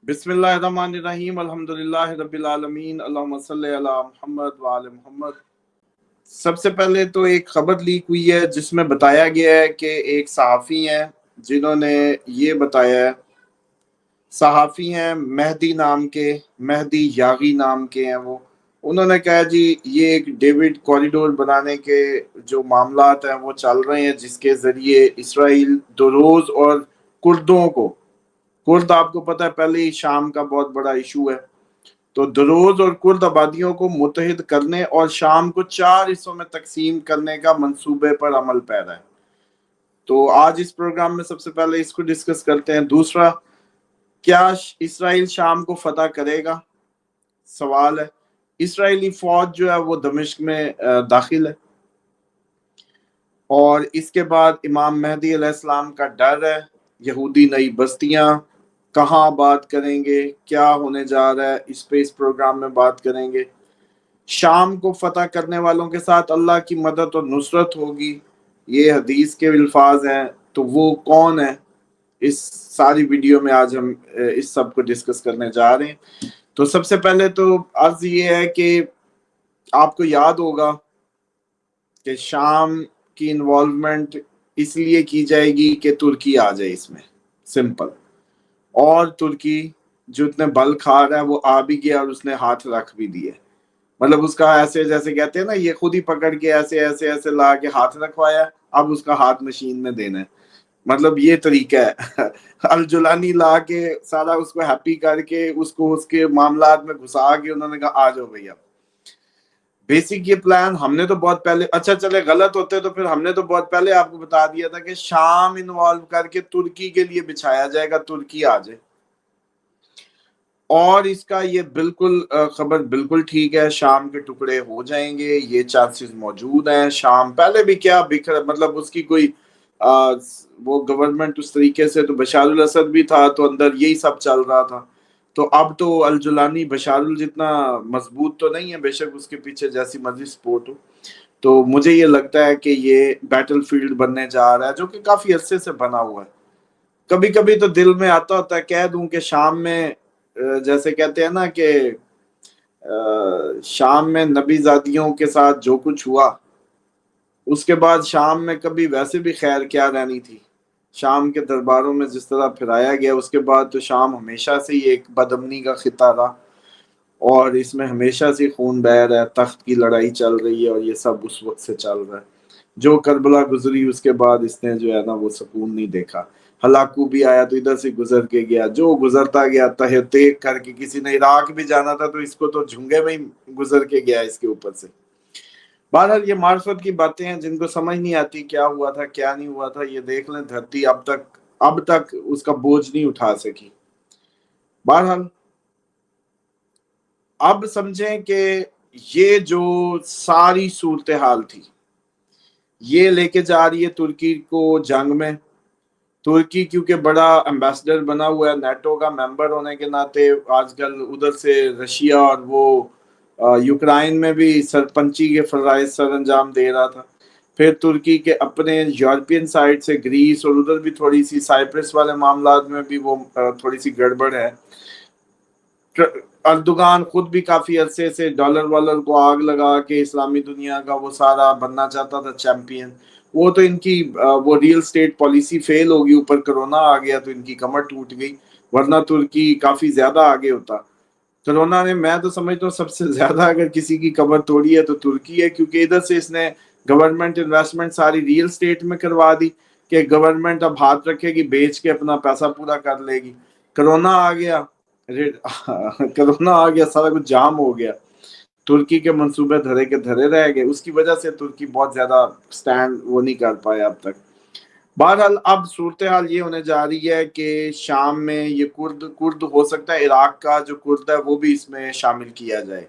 بسم اللہ الرحمن الرحیم الحمدللہ رب العالمین اللہم صلی علی محمد وآل محمد۔ سب سے پہلے تو ایک خبر لیک ہوئی ہے جس میں بتایا گیا ہے کہ ایک صحافی ہیں جنہوں نے یہ بتایا ہے، صحافی ہیں مہدی نام کے، مہدی یاغی نام کے ہیں وہ، انہوں نے کہا جی یہ ایک ڈیوڈ کوریڈور بنانے کے جو معاملات ہیں وہ چل رہے ہیں، جس کے ذریعے اسرائیل دروز اور کردوں کو، کرد آپ کو پتہ ہے پہلے ہی شام کا بہت بڑا ایشو ہے، تو دروز اور کرد آبادیوں کو متحد کرنے اور شام کو 4 حصوں میں تقسیم کرنے کا منصوبے پر عمل پیرا ہے۔ تو آج اس پروگرام میں سب سے پہلے اس کو ڈسکس کرتے ہیں۔ دوسرا، کیا اسرائیل شام کو فتح کرے گا؟ سوال ہے۔ اسرائیلی فوج جو ہے وہ دمشق میں داخل ہے، اور اس کے بعد امام مہدی علیہ السلام کا ڈر ہے، یہودی نئی بستیاں کہاں آباد کریں گے، کیا ہونے جا رہا ہے، اس پہ اس پروگرام میں بات کریں گے۔ شام کو فتح کرنے والوں کے ساتھ اللہ کی مدد اور نصرت ہوگی، یہ حدیث کے الفاظ ہیں، تو وہ کون ہے؟ اس ساری ویڈیو میں آج ہم اس سب کو ڈسکس کرنے جا رہے ہیں۔ تو سب سے پہلے تو عرض یہ ہے کہ آپ کو یاد ہوگا کہ شام کی انوالومنٹ اس لیے کی جائے گی کہ ترکی آ جائے اس میں، سمپل، اور ترکی جو اتنے بل کھا رہا ہے وہ آ بھی گیا اور اس نے ہاتھ رکھ بھی دیے، مطلب اس کا ایسے جیسے کہتے ہیں نا، یہ خود ہی پکڑ کے ایسے ایسے ایسے لا کے ہاتھ رکھوایا، اب اس کا ہاتھ مشین میں دینا ہے، مطلب یہ طریقہ ہے۔ الجولانی لا کے سارا اس کو ہیپی کر کے اس کو اس کے معاملات میں گھسا کے انہوں نے کہا آ جاؤ بھیا۔ بیسک یہ پلان ہم نے تو بہت پہلے، اچھا چلے غلط ہوتے تو پھر ہم نے تو بہت پہلے آپ کو بتا دیا تھا کہ شام انوالو کر کے ترکی کے لیے بچھایا جائے گا، ترکی آ جائے، اور اس کا یہ بالکل خبر بالکل ٹھیک ہے، شام کے ٹکڑے ہو جائیں گے، یہ چانسز موجود ہیں۔ شام پہلے بھی کیا بکھر، مطلب اس کی کوئی وہ گورنمنٹ اس طریقے سے، تو بشار الاسد بھی تھا تو اندر یہی سب چل رہا تھا، تو اب تو الجولانی بشار جتنا مضبوط تو نہیں ہے، بے شک اس کے پیچھے جیسی مرضی سپورٹ ہو، تو مجھے یہ لگتا ہے کہ یہ بیٹل فیلڈ بننے جا رہا ہے، جو کہ کافی عرصے سے بنا ہوا ہے۔ کبھی کبھی تو دل میں آتا ہوتا ہے کہہ دوں کہ شام میں جیسے کہتے ہیں نا کہ شام میں نبی زادیوں کے ساتھ جو کچھ ہوا، اس کے بعد شام میں کبھی ویسے بھی خیر کیا رہنی تھی، شام کے درباروں میں جس طرح پھرایا گیا، اس کے بعد تو شام ہمیشہ سے ہی ایک بدامنی کا خطہ رہا، اور اس میں ہمیشہ سے خون بہہ رہا ہے، تخت کی لڑائی چل رہی ہے، اور یہ سب اس وقت سے چل رہا ہے۔ جو کربلا گزری اس کے بعد اس نے جو ہے نا وہ سکون نہیں دیکھا، ہلاکو بھی آیا تو ادھر سے گزر کے گیا، جو گزرتا گیا تہ تیک کر کے، کسی نے عراق بھی جانا تھا تو اس کو تو جھنگے میں ہی گزر کے گیا اس کے اوپر سے۔ بہرحال یہ معرفت کی باتیں ہیں، جن کو سمجھ نہیں آتی کیا ہوا تھا کیا نہیں ہوا تھا، یہ دیکھ لیں دھرتی اب تک اس کا بوجھ نہیں اٹھا سکی۔ بہرحال اب سمجھیں کہ یہ جو ساری صورتحال تھی یہ لے کے جا رہی ہے ترکی کو جنگ میں۔ ترکی کیونکہ بڑا امبیسڈر بنا ہوا ہے نیٹو کا ممبر ہونے کے ناطے، آج کل ادھر سے رشیا اور وہ یوکرائن میں بھی سرپنچی کے فرائض سر انجام دے رہا تھا، پھر ترکی کے اپنے یورپین سائڈ سے گریس، اور ادھر بھی تھوڑی سی سائپرس والے معاملات میں بھی وہ تھوڑی سی گڑبڑ ہے۔ اردوغان خود بھی کافی عرصے سے ڈالر والر کو آگ لگا کے اسلامی دنیا کا وہ سارا بننا چاہتا تھا چیمپئن، وہ تو ان کی وہ ریل اسٹیٹ پالیسی فیل ہوگی، اوپر کرونا آ گیا تو ان کی کمر ٹوٹ گئی، ورنہ ترکی کافی زیادہ آگے ہوتا۔ کرونا نے، میں تو سمجھتا ہوں سب سے زیادہ اگر کسی کی کمر توڑی ہے تو ترکی ہے، کیونکہ ادھر سے اس نے گورنمنٹ انویسٹمنٹ ساری ریل اسٹیٹ میں کروا دی کہ گورنمنٹ اب ہاتھ رکھے گی، بیچ کے اپنا پیسہ پورا کر لے گی۔ کرونا آ گیا، کرونا آ گیا، سارا کچھ جام ہو گیا، ترکی کے منصوبے دھرے کے دھرے رہ گئے، اس کی وجہ سے ترکی بہت زیادہ سٹینڈ وہ نہیں کر پایا اب تک۔ بہرحال اب صورتحال یہ ہونے جا رہی ہے کہ شام میں یہ کرد ہو سکتا ہے عراق کا جو کرد ہے وہ بھی اس میں شامل کیا جائے،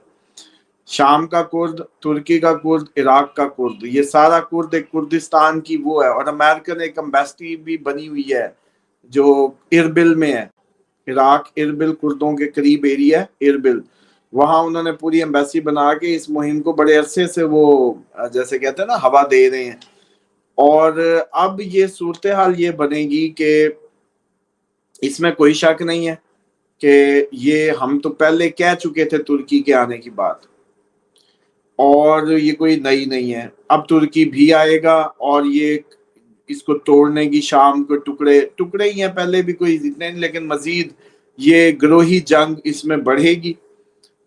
شام کا کرد، ترکی کا کرد، عراق کا کرد، یہ سارا کرد ایک کردستان کی وہ ہے، اور امریکن ایک امبیسڈی بھی بنی ہوئی ہے جو اربل میں ہے، عراق اربل کردوں کے قریب ایریا ہے اربل، وہاں انہوں نے پوری ایمبیسی بنا کے اس مہم کو بڑے عرصے سے وہ جیسے کہتے ہیں نا ہوا دے رہے ہیں، اور اب یہ صورتحال یہ بنے گی کہ اس میں کوئی شک نہیں ہے کہ یہ ہم تو پہلے کہہ چکے تھے ترکی کے آنے کی بات، اور یہ کوئی نئی نہیں ہے، اب ترکی بھی آئے گا اور یہ اس کو توڑنے کی، شام کو ٹکڑے ٹکڑے ہی ہیں، پہلے بھی کوئی اتنے نہیں، لیکن مزید یہ گروہی جنگ اس میں بڑھے گی،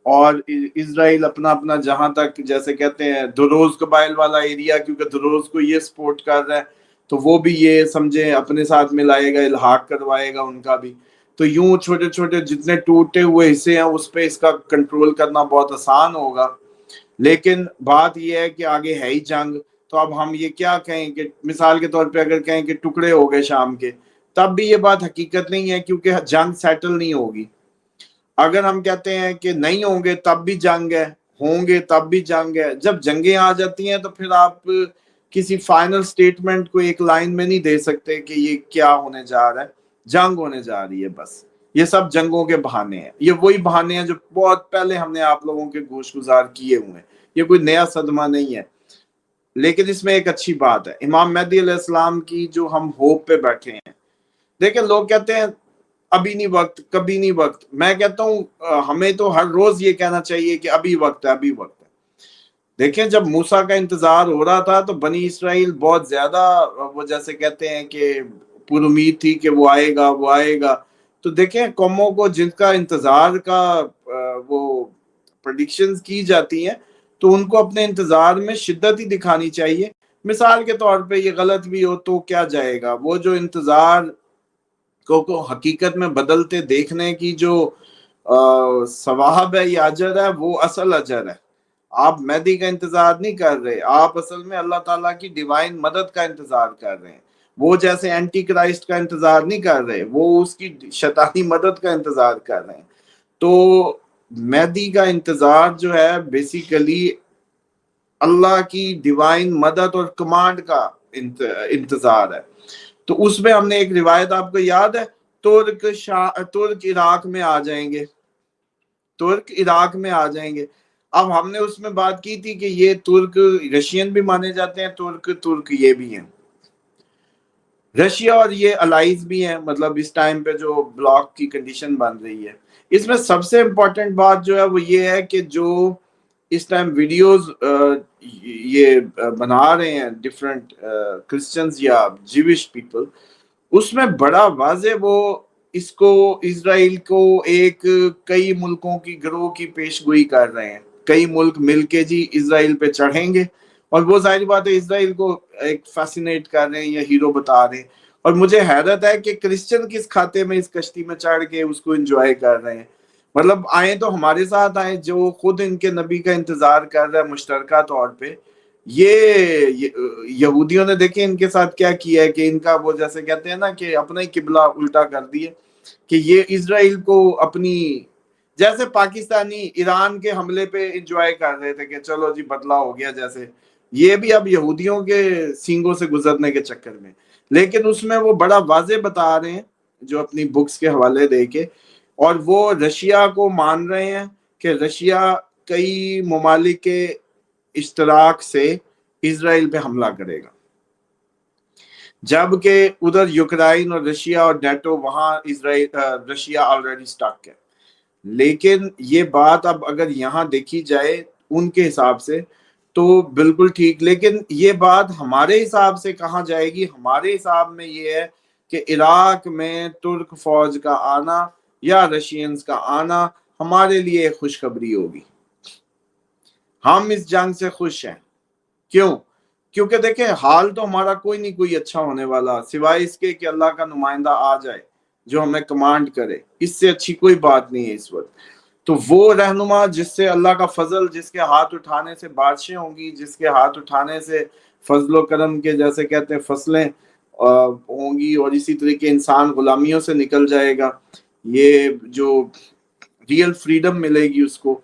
اور اسرائیل اپنا اپنا جہاں تک جیسے کہتے ہیں دروز قبائل والا ایریا، کیونکہ دروز کو یہ سپورٹ کر رہا ہے تو وہ بھی یہ سمجھے اپنے ساتھ ملائے گا، الحاق کروائے گا ان کا بھی، تو یوں چھوٹے چھوٹے جتنے ٹوٹے ہوئے حصے ہیں اس پہ اس کا کنٹرول کرنا بہت آسان ہوگا۔ لیکن بات یہ ہے کہ آگے ہے ہی جنگ، تو اب ہم یہ کیا کہیں کہ مثال کے طور پہ اگر کہیں کہ ٹکڑے ہو گئے شام کے، تب بھی یہ بات حقیقت نہیں ہے، کیونکہ جنگ سیٹل نہیں ہوگی۔ اگر ہم کہتے ہیں کہ نہیں ہوں گے تب بھی جنگ ہے، ہوں گے تب بھی جنگ ہے، جب جنگیں آ جاتی ہیں تو پھر آپ کسی فائنل سٹیٹمنٹ کو ایک لائن میں نہیں دے سکتے کہ یہ کیا ہونے جا رہا ہے، جنگ ہونے جا رہی ہے بس۔ یہ سب جنگوں کے بہانے ہیں، یہ وہی بہانے ہیں جو بہت پہلے ہم نے آپ لوگوں کے گوش گزار کیے ہوئے ہیں، یہ کوئی نیا صدمہ نہیں ہے۔ لیکن اس میں ایک اچھی بات ہے، امام مہدی علیہ السلام کی جو ہم ہوپ پہ بیٹھے ہیں، دیکھیں لوگ کہتے ہیں ابھی نہیں وقت، کبھی نہیں وقت، میں کہتا ہوں ہمیں تو ہر روز یہ کہنا چاہیے کہ ابھی وقت ہے، ابھی وقت ہے۔ دیکھیں جب موسیٰ کا انتظار ہو رہا تھا تو بنی اسرائیل بہت زیادہ وہ جیسے کہتے ہیں کہ پر امید تھی کہ وہ آئے گا، وہ آئے گا۔ تو دیکھیں قوموں کو جن کا انتظار کا وہ پریڈکشنز کی جاتی ہیں تو ان کو اپنے انتظار میں شدت ہی دکھانی چاہیے۔ مثال کے طور پہ یہ غلط بھی ہو تو کیا جائے گا، وہ جو انتظار کو حقیقت میں بدلتے دیکھنے کی جو ثواب ہے یا اجر ہے، وہ اصل اجر ہے۔ آپ مہدی کا انتظار نہیں کر رہے، آپ اصل میں اللہ تعالیٰ کی ڈیوائن مدد کا انتظار کر رہے ہیں۔ وہ جیسے اینٹی کرائسٹ کا انتظار نہیں کر رہے، وہ اس کی شیطانی مدد کا انتظار کر رہے ہیں۔ تو مہدی کا انتظار جو ہے بیسیکلی اللہ کی ڈیوائن مدد اور کمانڈ کا انتظار ہے۔ تو اس میں ہم نے ایک روایت آپ کو یاد ہے، ترک عراق میں آ جائیں گے، ترک عراق میں آ جائیں گے۔ اب ہم نے اس میں بات کی تھی کہ یہ ترک رشین بھی مانے جاتے ہیں، ترک یہ بھی ہیں، رشیا اور یہ الائز بھی ہیں، مطلب اس ٹائم پہ جو بلاک کی کنڈیشن بن رہی ہے۔ اس میں سب سے امپورٹنٹ بات جو ہے وہ یہ ہے کہ جو اس ٹائم ویڈیوز یہ بنا رہے ہیں ڈیفرنٹ کرسچنز یا جیوش پیپل، اس میں بڑا واضح وہ اس کو اسرائیل کو ایک کئی ملکوں کی گروہ کی پیش گوئی کر رہے ہیں، کئی ملک مل کے جی اسرائیل پہ چڑھیں گے، اور وہ ظاہر بات ہے اسرائیل کو ایک فیسینیٹ کر رہے ہیں یا ہیرو بتا رہے ہیں۔ اور مجھے حیرت ہے کہ کرسچن کس کھاتے میں اس کشتی میں چڑھ کے اس کو انجوائے کر رہے ہیں، مطلب آئیں تو ہمارے ساتھ آئیں، جو خود ان کے نبی کا انتظار کر رہا ہے مشترکہ طور پہ۔ یہ یہودیوں نے دیکھیں ان کے ساتھ کیا کیا ہے کہ ان کا وہ جیسے کہتے ہیں نا کہ اپنا ہی قبلہ الٹا کر دیے، کہ یہ اسرائیل کو اپنی جیسے پاکستانی ایران کے حملے پہ انجوائے کر رہے تھے کہ چلو جی بدلہ ہو گیا، جیسے یہ بھی اب یہودیوں کے سینگوں سے گزرنے کے چکر میں۔ لیکن اس میں وہ بڑا واضح بتا رہے ہیں جو اپنی بکس کے حوالے دے کے، اور وہ رشیا کو مان رہے ہیں کہ رشیا کئی ممالک کے اشتراک سے اسرائیل پہ حملہ کرے گا، جبکہ ادھر یوکرائن اور رشیا اور نیٹو وہاں رشیا آلریڈی سٹک ہے۔ لیکن یہ بات اب اگر یہاں دیکھی جائے ان کے حساب سے تو بالکل ٹھیک، لیکن یہ بات ہمارے حساب سے کہاں جائے گی؟ ہمارے حساب میں یہ ہے کہ عراق میں ترک فوج کا آنا یا رشینز کا آنا ہمارے لیے خوشخبری ہوگی۔ ہم اس جنگ سے خوش ہیں، کیوں؟ کیونکہ دیکھیں حال تو ہمارا کوئی نہیں کوئی اچھا ہونے والا، سوائے اس کے کہ اللہ کا نمائندہ آ جائے جو ہمیں کمانڈ کرے، اس سے اچھی کوئی بات نہیں ہے اس وقت۔ تو وہ رہنما جس سے اللہ کا فضل، جس کے ہاتھ اٹھانے سے بارشیں ہوں گی، جس کے ہاتھ اٹھانے سے فضل و کرم کے جیسے کہتے ہیں فصلیں ہوں گی، اور اسی طریقے انسان غلامیوں سے نکل جائے گا، یہ جو ریئل فریڈم ملے گی اس کو،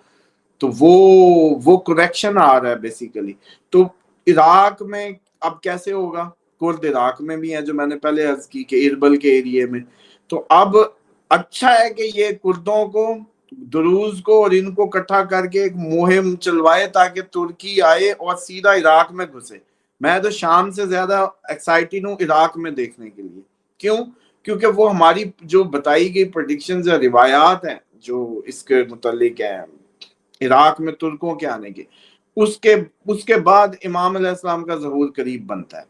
تو وہ کریکشن آ رہا ہے بیسیکلی۔ تو عراق میں اب کیسے ہوگا؟ کرد عراق میں بھی ہیں جو میں نے پہلے عرض کی کہ اربل کے ایریے میں۔ تو اب اچھا ہے کہ یہ کردوں کو، دروز کو اور ان کو اکٹھا کر کے ایک مہم چلوائے تاکہ ترکی آئے اور سیدھا عراق میں گھسے۔ میں تو شام سے زیادہ ایکسائٹڈ ہوں عراق میں دیکھنے کے لیے، کیوں؟ کیونکہ وہ ہماری جو بتائی گئی پریڈکشنز یا روایات ہیں جو اس کے متعلق ہیں عراق میں ترکوں کے آنے کے، اس کے بعد امام علیہ السلام کا ظہور قریب بنتا ہے.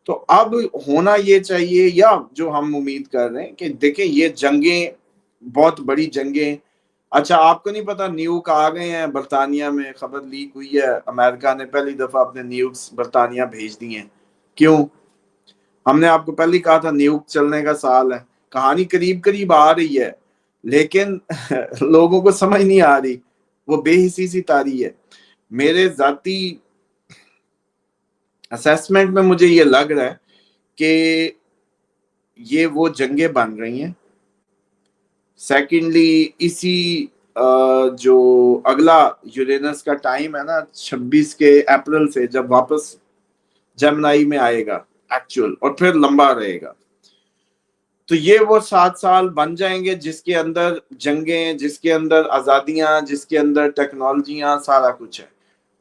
تو اب ہونا یہ چاہیے، یا جو ہم امید کر رہے ہیں کہ دیکھیں یہ جنگیں بہت بڑی جنگیں. اچھا آپ کو نہیں پتا نیوک آ گئے ہیں برطانیہ میں، خبر لیک ہوئی ہے امریکہ نے پہلی دفعہ اپنے نیوکس برطانیہ بھیج دی ہیں. کیوں؟ ہم نے آپ کو پہلے کہا تھا نیوک چلنے کا سال ہے. کہانی قریب قریب آ رہی ہے لیکن لوگوں کو سمجھ نہیں آ رہی، وہ بے حسی سی تاری ہے. میرے ذاتی اسیسمنٹ میں مجھے یہ لگ رہا ہے کہ یہ وہ جنگیں بن رہی ہیں. سیکنڈلی اسی جو اگلا یورینس کا ٹائم ہے نا 26 کے اپریل سے، جب واپس جمنائی میں آئے گا ایکچوئل اور پھر لمبا رہے گا، تو یہ وہ 7 سال بن جائیں گے جس کے اندر جنگیں، جس کے اندر آزادیاں، جس کے اندر ٹیکنالوجیاں، سارا کچھ ہے.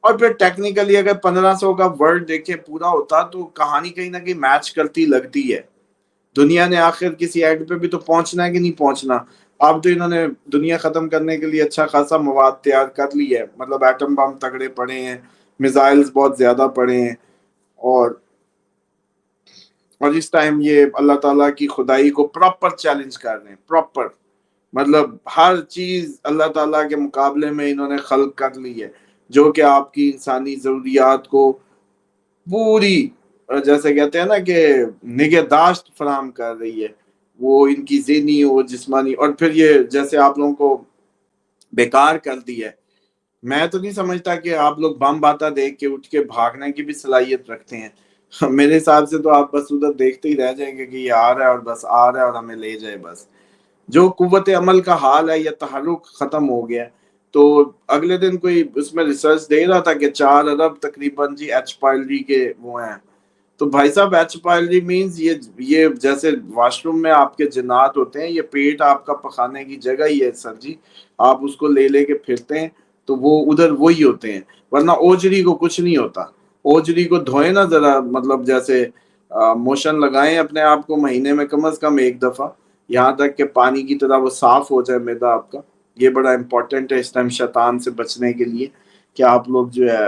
اور پھر ٹیکنیکلی اگر 1500 کا ورلڈ دیکھے پورا ہوتا تو کہانی کہیں نہ کہیں میچ کرتی لگتی ہے. دنیا نے آخر کسی اینڈ پہ بھی تو پہنچنا ہے کہ نہیں پہنچنا. اب تو انہوں نے دنیا ختم کرنے کے لیے اچھا خاصا مواد تیار کر لی ہے، مطلب ایٹم بم تگڑے پڑے ہیں، میزائلز بہت زیادہ پڑے ہیں، اور اس ٹائم یہ اللہ تعالیٰ کی خدائی کو پراپر چیلنج کر رہے ہیں. پراپر مطلب ہر چیز اللہ تعالیٰ کے مقابلے میں انہوں نے خلق کر لی ہے جو کہ آپ کی انسانی ضروریات کو پوری جیسے کہتے ہیں نا کہ نگہداشت فراہم کر رہی ہے، وہ ان کی ذہنی اور جسمانی. اور پھر یہ جیسے آپ لوگوں کو بیکار کر دی ہے. میں تو نہیں سمجھتا کہ آپ لوگ بم باتا دیکھ کے اٹھ کے بھاگنے کی بھی صلاحیت رکھتے ہیں. میرے حساب سے تو آپ بس ادھر دیکھتے ہی رہ جائیں گے کہ یہ آ رہا ہے اور بس آ رہا ہے اور ہمیں لے جائے. بس جو قوت عمل کا حال ہے یا تحرک ختم ہو گیا. تو اگلے دن کوئی اس میں ریسرچ دے رہا تھا کہ 4 ارب تقریباً جی ایچ پائلری کے وہ ہیں. تو بھائی صاحب ایچ پائلری مینز یہ جیسے واش روم میں آپ کے جنات ہوتے ہیں، یہ پیٹ آپ کا پخانے کی جگہ ہی ہے سر جی. آپ اس کو لے کے پھرتے ہیں تو وہ ادھر وہی ہوتے ہیں، ورنہ اوجری کو کچھ نہیں ہوتا. اوجری کو دھوئیں نا ذرا، مطلب جیسے موشن لگائیں اپنے آپ کو مہینے میں کم از کم 1 دفعہ، یہاں تک کہ پانی کی طرح وہ صاف ہو جائے معدہ آپ کا. یہ بڑا امپورٹنٹ ہے اس ٹائم شیطان سے بچنے کے لیے کہ آپ لوگ جو ہے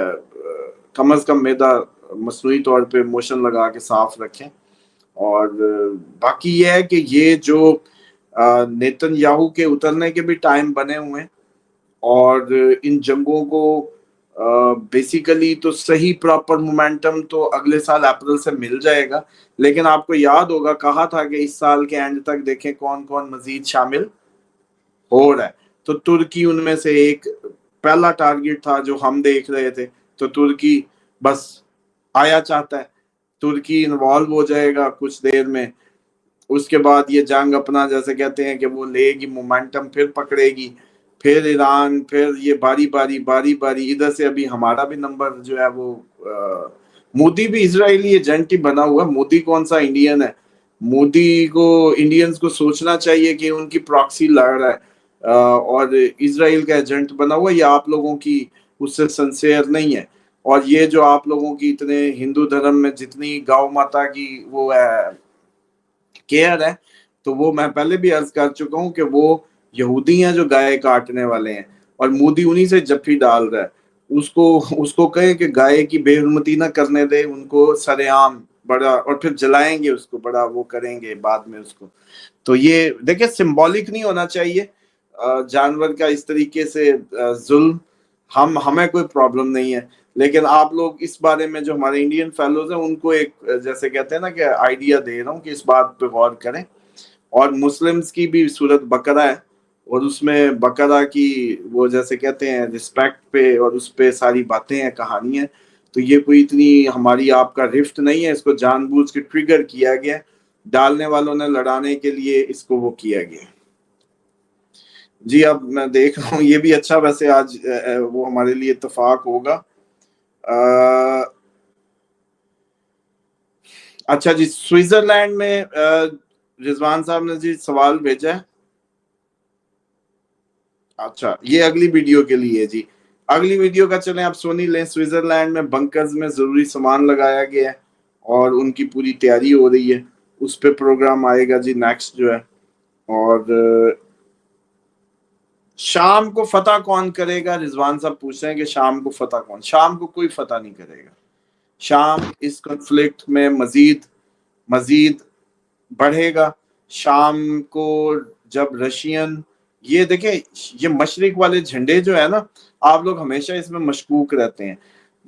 کم از کم معدہ مصنوعی طور پہ موشن لگا کے صاف رکھیں. اور باقی یہ ہے کہ یہ جو نیتن یاہو کے اترنے کے بھی ٹائم بنے ہوئے ہیں، اور ان جنگوں کو بیسیکلی تو صحیح پراپر مومنٹم تو اگلے سال اپریل سے مل جائے گا. لیکن آپ کو یاد ہوگا کہا تھا کہ اس سال کے اینڈ تک دیکھیں کون کون مزید شامل ہو رہا ہے. تو ترکی ان میں سے ایک پہلا ٹارگیٹ تھا جو ہم دیکھ رہے تھے. تو ترکی بس آیا چاہتا ہے، ترکی انوالو ہو جائے گا کچھ دیر میں. اس کے بعد یہ جنگ اپنا جیسے کہتے ہیں کہ وہ لے گی مومنٹم، پھر پکڑے گی، پھر ایران، پھر یہ باری باری ادھر سے. ابھی ہمارا بھی نمبر جو ہے وہ مودی بھی اسرائیلی ایجنٹ ہی بنا ہوا ہے. مودی کون سا انڈین ہے؟ مودی کو انڈینز کو سوچنا چاہیے کہ ان کی پراکسی لڑ رہا ہے اور اسرائیل کا ایجنٹ بنا ہوا. یہ آپ لوگوں کی اس سے سنسیئر نہیں ہے. اور یہ جو آپ لوگوں کی اتنے ہندو دھرم میں جتنی گاؤ ماتا کی وہ ہے کیئر ہے، تو وہ میں پہلے بھی عرض کر چکا ہوں کہ وہ یہودی ہیں جو گائے کاٹنے والے ہیں، اور مودی انہی سے جفی ڈال رہا ہے. اس کو کہیں کہ گائے کی بے حرمتی نہ کرنے دے، ان کو سر عام بڑا، اور پھر جلائیں گے اس کو، بڑا وہ کریں گے بعد میں اس کو. تو یہ دیکھیں سمبولک نہیں ہونا چاہیے جانور کا اس طریقے سے ظلم. ہمیں کوئی پرابلم نہیں ہے، لیکن آپ لوگ اس بارے میں جو ہمارے انڈین فیلوز ہیں ان کو ایک جیسے کہتے ہیں نا کہ آئیڈیا دے رہا ہوں کہ اس بات پہ غور کریں. اور مسلمز کی بھی صورت بقرہ ہے، اور اس میں بقرہ کی وہ جیسے کہتے ہیں رسپیکٹ پہ اور اس پہ ساری باتیں ہیں، کہانی ہیں. تو یہ کوئی اتنی ہماری آپ کا رفت نہیں ہے، اس کو جان بوجھ کے ٹریگر کیا گیا، ڈالنے والوں نے لڑانے کے لیے اس کو وہ کیا گیا. جی اب میں دیکھ رہا ہوں یہ بھی اچھا، ویسے آج وہ ہمارے لیے اتفاق ہوگا. اچھا جی، سوئٹزرلینڈ میں رضوان صاحب نے جی سوال بھیجا ہے. اچھا یہ اگلی ویڈیو کے لیے جی، اگلی ویڈیو کا چلیں آپ سونی لیں. سوئٹزرلینڈ میں بنکرز میں ضروری سامان لگایا گیا ہے اور ان کی پوری تیاری ہو رہی ہے. اس پہ پروگرام آئے گا جی نیکسٹ جو ہے. اور شام کو فتح کون کرے گا؟ رضوان صاحب پوچھ رہے ہیں کہ شام کو فتح کون؟ شام کو کوئی فتح نہیں کرے گا. شام اس کنفلکٹ میں مزید بڑھے گا. شام کو جب رشین، یہ دیکھیں یہ مشرق والے جھنڈے جو ہے نا، آپ لوگ ہمیشہ اس میں مشکوک رہتے ہیں.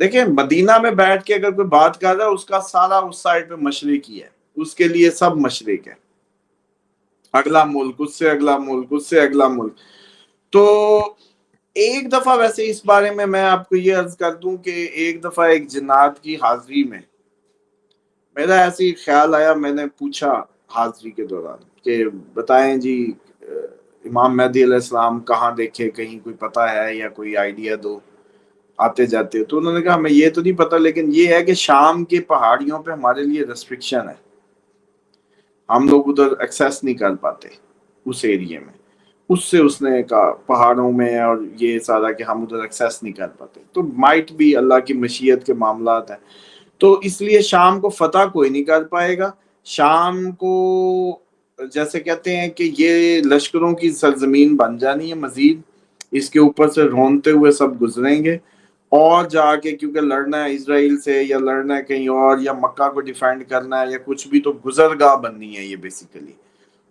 دیکھیں مدینہ میں بیٹھ کے اگر کوئی بات کر رہا ہے اس کا سارا اس سائڈ پہ مشرق ہی ہے، اس کے لیے سب مشرق ہے. اگلا ملک، اس سے اگلا ملک، اس سے اگلا ملک. تو ایک دفعہ ویسے اس بارے میں آپ کو یہ عرض کر دوں کہ ایک دفعہ ایک جنات کی حاضری میں میرا ایسے ہی خیال آیا. میں نے پوچھا حاضری کے دوران کہ بتائیں جی امام مہدی علیہ السلام کہاں دیکھے، کہیں کوئی پتہ ہے یا کوئی آئیڈیا دو آتے جاتے. تو انہوں نے کہا ہمیں یہ تو نہیں پتا، لیکن یہ ہے کہ شام کے پہاڑیوں پہ ہمارے لیے ریسٹرکشن ہے، ہم لوگ ادھر ایکسیس نہیں کر پاتے اس ایریے میں. اس نے کہا پہاڑوں میں اور یہ سارا کہ ہم ادھر ایکسیس نہیں کر پاتے. تو مائٹ بھی اللہ کی مشیت کے معاملات ہیں. تو اس لیے شام کو فتح کوئی نہیں کر پائے گا. شام کو جیسے کہتے ہیں کہ یہ لشکروں کی سرزمین بن جانی ہے مزید، اس کے اوپر سے رونتے ہوئے سب گزریں گے اور جا کے کیونکہ لڑنا ہے اسرائیل سے یا لڑنا ہے کہیں اور یا مکہ کو ڈیفینڈ کرنا ہے یا کچھ بھی، تو گزرگاہ بننی ہے یہ بیسیکلی.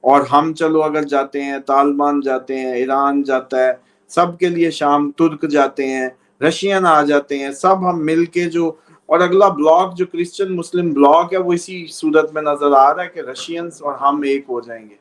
اور ہم چلو اگر جاتے ہیں، طالبان جاتے ہیں، ایران جاتا ہے، سب کے لیے شام، ترک جاتے ہیں، رشین آ جاتے ہیں، سب ہم مل کے جو. اور اگلا بلاک جو کرسچن مسلم بلاک ہے وہ اسی صورت میں نظر آ رہا ہے کہ رشینز اور ہم ایک ہو جائیں گے.